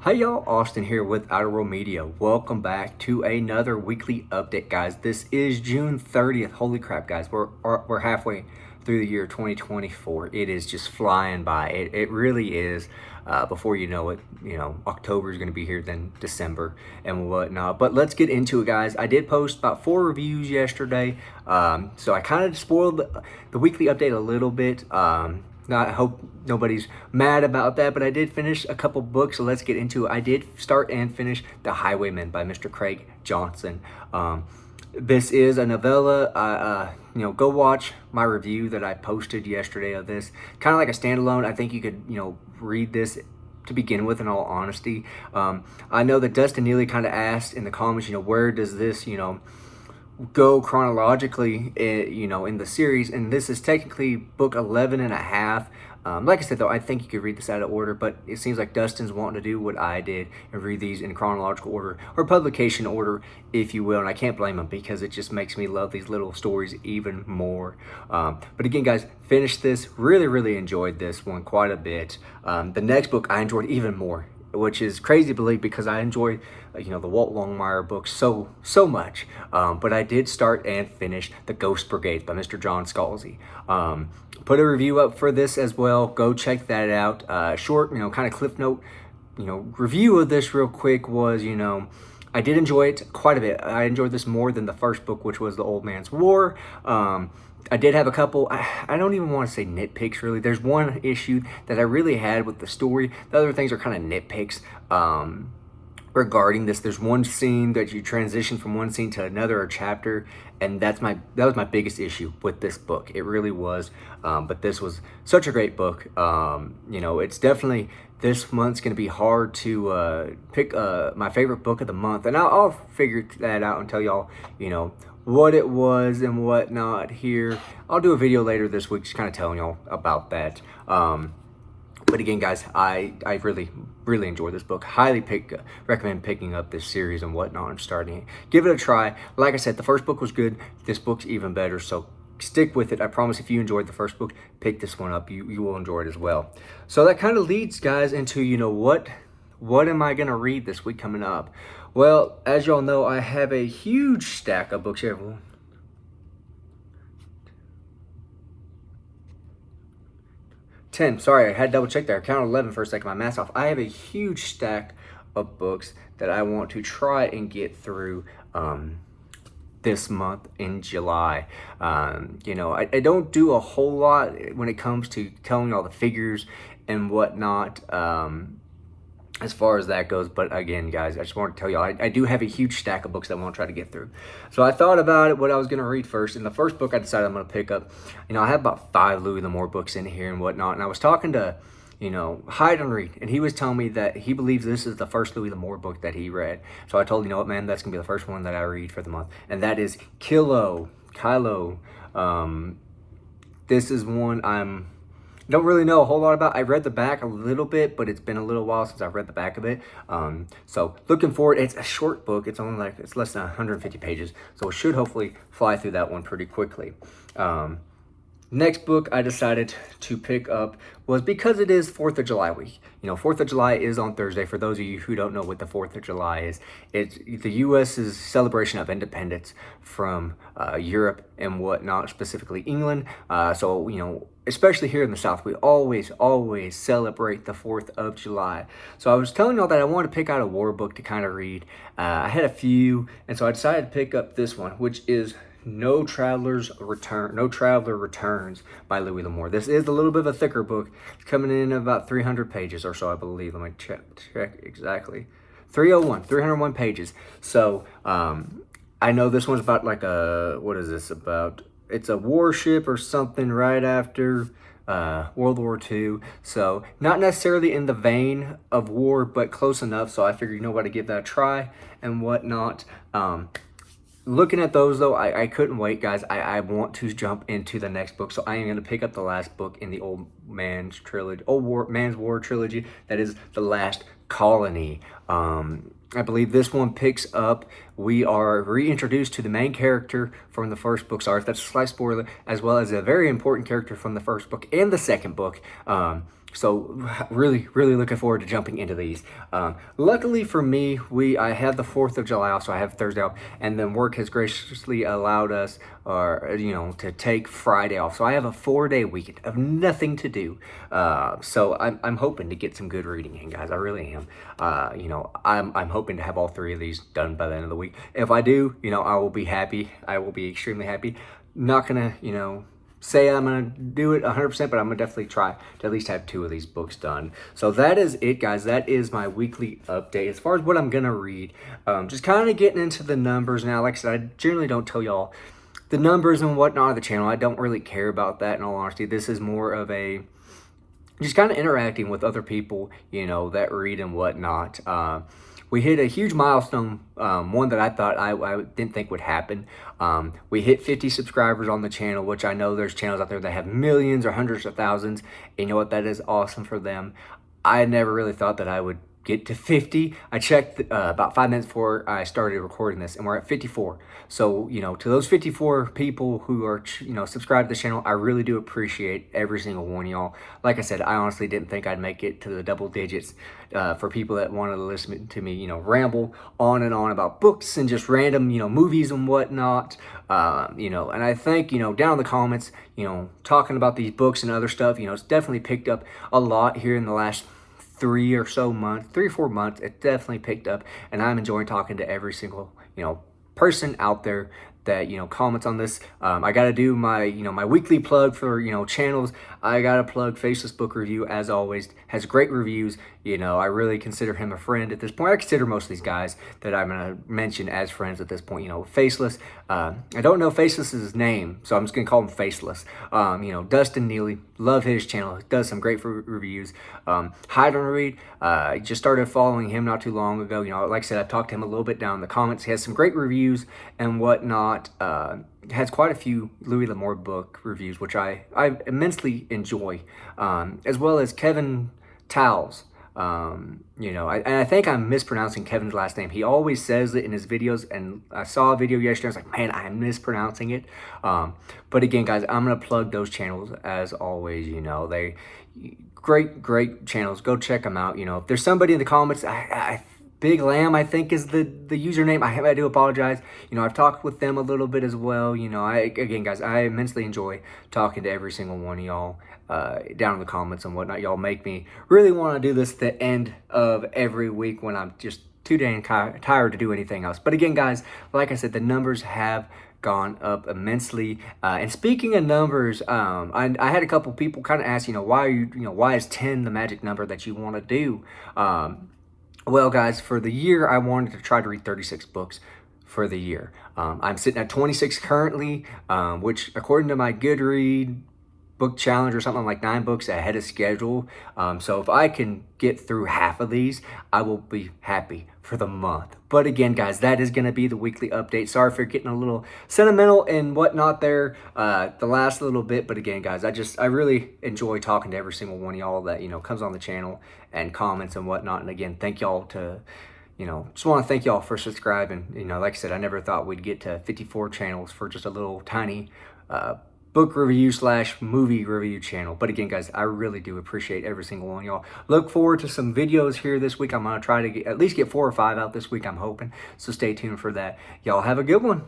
Hi y'all, Austin here with Outer World Media. Welcome back to another weekly update, guys. This is June 30th. Holy crap, guys. We're halfway through the year 2024. It is just flying by. It really is. Before you know it, October is going to be here, then December and whatnot. But let's get into it, guys. I did post about 4 reviews yesterday. So I kind of spoiled the weekly update a little bit. I hope nobody's mad about that, but I did finish a couple books, so let's get into it. I did start and finish The Highwayman by Mr. Craig Johnson. This is a novella. Go watch my review that I posted yesterday of this. Kind of like a standalone. I think you could, read this to begin with, in all honesty. I know that Dustin Neely kind of asked in the comments, where does this, go chronologically, in the series, and this is technically book 11 and a half. Like I said, though, I think you could read this out of order, but it seems like Dustin's wanting to do what I did and read these in chronological order, or publication order, if you will, and I can't blame him because it just makes me love these little stories even more. But again, guys, finished this, really enjoyed this one quite a bit. The next book I enjoyed even more, which is crazy to believe because I enjoy, the Walt Longmire books so much. But I did start and finish The Ghost Brigade by Mr. John Scalzi. Put a review up for this as well. Go check that out. Short, kind of cliff note, review of this real quick was, I did enjoy it quite a bit. I enjoyed this more than the first book, which was The Old Man's War. I did have a couple, I don't even want to say nitpicks, really. There's one issue that I really had with the story. The other things are kind of nitpicks regarding this. There's one scene that you transition from one scene to another, a chapter, and that was my biggest issue with this book. It really was. But this was such a great book. It's definitely, this month's going to be hard to pick my favorite book of the month, and I'll figure that out and tell y'all, what it was and whatnot here. I'll do a video later this week just kind of telling y'all about that. But again, guys, I really enjoyed this book. Highly recommend picking up this series and whatnot and starting it. Give it a try. Like I said, the first book was good. This book's even better, so stick with it. I promise if you enjoyed the first book, pick this one up. You will enjoy it as well. So that kind of leads, guys, into, what am I going to read this week coming up? Well, as y'all know, I have a huge stack of books here. 10. Sorry, I had to double check there. I counted 11 for a second. My mask off. I have a huge stack of books that I want to try and get through this month in July. I don't do a whole lot when it comes to telling all the figures and whatnot. As far as that goes, but again, guys, I just want to tell y'all, I do have a huge stack of books that I want to try to get through. So I thought about it, what I was going to read first. And the first book I decided I'm going to pick up, I have about 5 Louis L'Amour books in here and whatnot. And I was talking to, Hyde and Reed, and he was telling me that he believes this is the first Louis L'Amour book that he read. So I told him, what, man, that's going to be the first one that I read for the month. And that is Kylo. This is one don't really know a whole lot about. I read the back a little bit, but it's been a little while since I've read the back of it. So looking forward. It's a short book. It's less than 150 pages, so it should hopefully fly through that one pretty quickly. Next book I decided to pick up was because it is 4th of July week. 4th of July is on Thursday. For those of you who don't know what the 4th of July is, it's the U.S.'s celebration of independence from Europe and whatnot, specifically England. So, especially here in the South, we always celebrate the 4th of July. So I was telling y'all that I wanted to pick out a war book to kind of read. I had a few, and so I decided to pick up this one, which is No Traveler Returns by Louis L'Amour. This is a little bit of a thicker book. It's coming in about 300 pages or so, I believe. Let me check exactly. 301 pages. So I know this one's about what is this about? It's a warship or something right after World War II. So not necessarily in the vein of war, but close enough. So I figured, what, to give that a try and whatnot. Looking at those, though, I couldn't wait, guys. I want to jump into the next book. So I am going to pick up the last book in the Old Man's War trilogy. That is The Last Colony. I believe this one picks up, we are reintroduced to the main character from the first book. Sorry if that's a slight spoiler, as well as a very important character from the first book and the second book. So really, really looking forward to jumping into these. Luckily for me, I have the 4th of July off, so I have Thursday off, and then work has graciously allowed us, to take Friday off. So I have a 4-day weekend of nothing to do. So I'm hoping to get some good reading in, guys. I really am. I'm hoping to have all 3 of these done by the end of the week. If I do, I will be happy. I will be extremely happy. Not gonna, say I'm going to do it 100%, but I'm going to definitely try to at least have 2 of these books done. So that is it, guys. That is my weekly update. As far as what I'm going to read, just kind of getting into the numbers now. Like I said, I generally don't tell y'all the numbers and whatnot of the channel. I don't really care about that, in all honesty. This is more of a just kind of interacting with other people, that read and whatnot. We hit a huge milestone, one that I thought I didn't think would happen. We hit 50 subscribers on the channel, which I know there's channels out there that have millions or hundreds of thousands. And you know what? That is awesome for them. I never really thought that I would get to 50. I checked about 5 minutes before I started recording this, and we're at 54. So, to those 54 people who are, subscribed to the channel, I really do appreciate every single one of y'all. Like I said, I honestly didn't think I'd make it to the double digits. For people that wanted to listen to me, ramble on and on about books and just random, movies and whatnot. And I think, down in the comments, talking about these books and other stuff, it's definitely picked up a lot here in the last 3 or 4 months. It definitely picked up, and I'm enjoying talking to every single person out there that comments on this. I got to do my my weekly plug for channels. I got to plug Faceless Book Review, as always, has great reviews. I really consider him a friend at this point. I consider most of these guys that I'm going to mention as friends at this point. Faceless, I don't know Faceless's name, so I'm just going to call him Faceless. Dustin Neely, love his channel, does some great reviews. Hide and Read, I just started following him not too long ago. Like I said, I've talked to him a little bit down in the comments. He has some great reviews and whatnot. Has quite a few Louis L'Amour book reviews, which I immensely enjoy, as well as Kevin Towles. And I think I'm mispronouncing Kevin's last name. He always says it in his videos, and I saw a video yesterday. I was like, man, I'm mispronouncing it. But again, guys, I'm going to plug those channels as always. They great channels. Go check them out. If there's somebody in the comments, Big Lamb, I think, is the username. I do apologize. I've talked with them a little bit as well. Again, guys, I immensely enjoy talking to every single one of y'all down in the comments and whatnot. Y'all make me really want to do this at the end of every week when I'm just too dang tired to do anything else. But again, guys, like I said, the numbers have gone up immensely. And speaking of numbers, I had a couple people kind of ask, why is 10 the magic number that you want to do? Well, guys, for the year, I wanted to try to read 36 books for the year. I'm sitting at 26 currently, which according to my Goodread book challenge or something, like 9 books ahead of schedule. So if I can get through half of these, I will be happy for the month. But again, guys, that is going to be the weekly update. Sorry for getting a little sentimental and whatnot there the last little bit. But again, guys, I really enjoy talking to every single one of y'all that, comes on the channel and comments and whatnot. And again, thank y'all just want to thank y'all for subscribing. Like I said, I never thought we'd get to 54 channels for just a little tiny book review / movie review channel. But again, guys, I really do appreciate every single one of y'all. Look forward to some videos here this week. I'm going to try to at least get 4 or 5 out this week, I'm hoping. So stay tuned for that. Y'all have a good one.